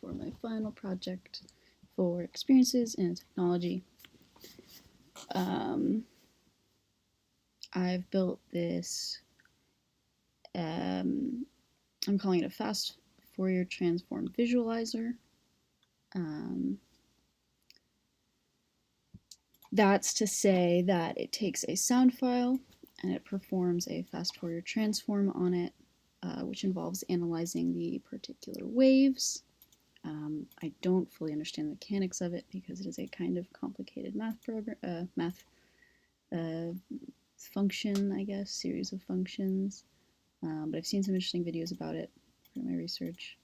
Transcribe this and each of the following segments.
For my final project for experiences in technology. I've built this, I'm calling it a Fast Fourier Transform Visualizer. That's to say that it takes a sound file and it performs a fast Fourier transform on it, which involves analyzing the particular waves. I don't fully understand the mechanics of it because it is a kind of complicated math program, function, I guess, series of functions. But I've seen some interesting videos about it for my research.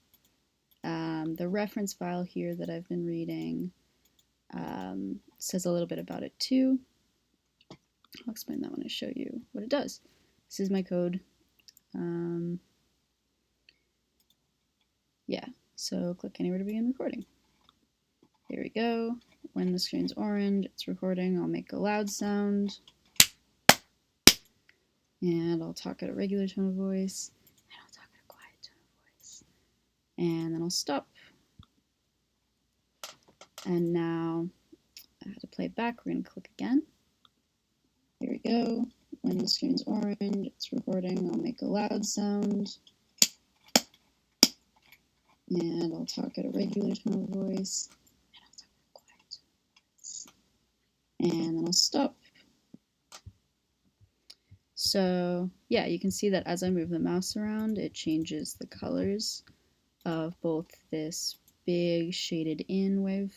The reference file here that I've been reading says a little bit about it too. I'll explain that when I show you what it does. This is my code. Yeah, so click anywhere to begin recording. Here we go. When the screen's orange, it's recording. I'll make a loud sound. And I'll talk at a regular tone of voice. And I'll talk at a quiet tone of voice. And then I'll stop. And now I have to play it back. We're going to click again. Here we go. When the screen's orange, it's recording. I'll make a loud sound. And I'll talk at a regular tone of voice. And I'll talk at a quiet tone of voice. And then I'll stop. So yeah, you can see that as I move the mouse around, it changes the colors of both this big shaded in wave,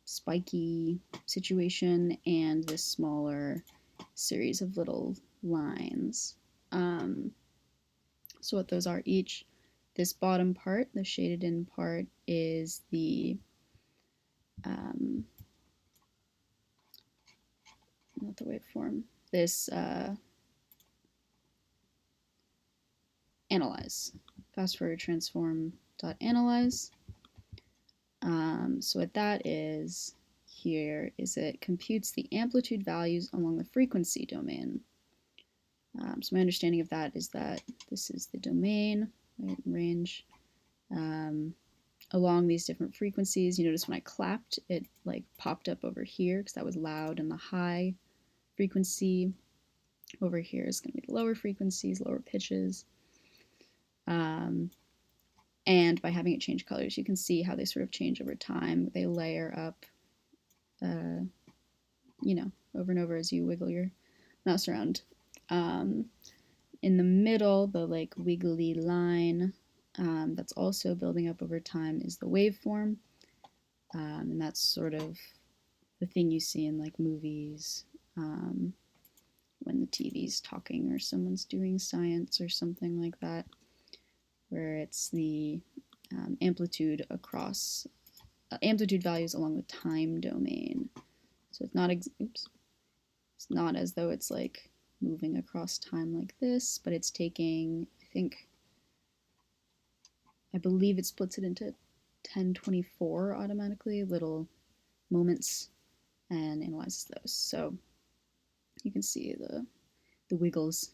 spiky situation, and this smaller series of little lines. So what those are each, this bottom part, the shaded in part, is the not the waveform, this analyze, Fast Fourier Transform .analyze. So what that is here is it computes the amplitude values along the frequency domain. So my understanding of that is that this is the domain, right, range, along these different frequencies. You notice when I clapped, it like popped up over here because that was loud and the high frequency. Over here is going to be the lower frequencies, lower pitches. And by having it change colors, you can see how they sort of change over time. They layer up, you know, over and over as you wiggle your mouse around. In the middle, the like wiggly line that's also building up over time is the waveform. And that's sort of the thing you see in like movies when the TV's talking or someone's doing science or something like that, where it's the amplitude across, amplitude values along the time domain. So it's not, it's not as though it's like moving across time like this, but it's taking, I believe it splits it into 1024 automatically, little moments, and analyzes those. So you can see the wiggles.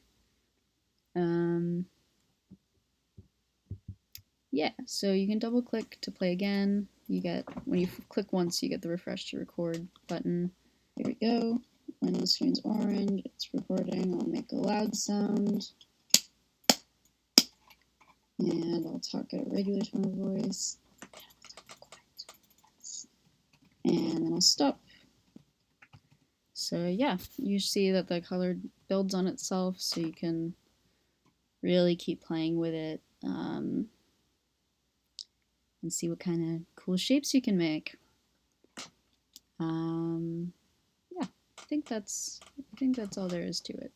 Yeah, so you can double click to play again. You get, when you click once, you get the refresh to record button. Here we go. When the screen's orange, it's recording. I'll make a loud sound. And I'll talk at a regular tone of voice. And then I'll stop. So yeah, you see that the color builds on itself, so you can really keep playing with it and see what kind of cool shapes you can make. Yeah, I think that's all there is to it.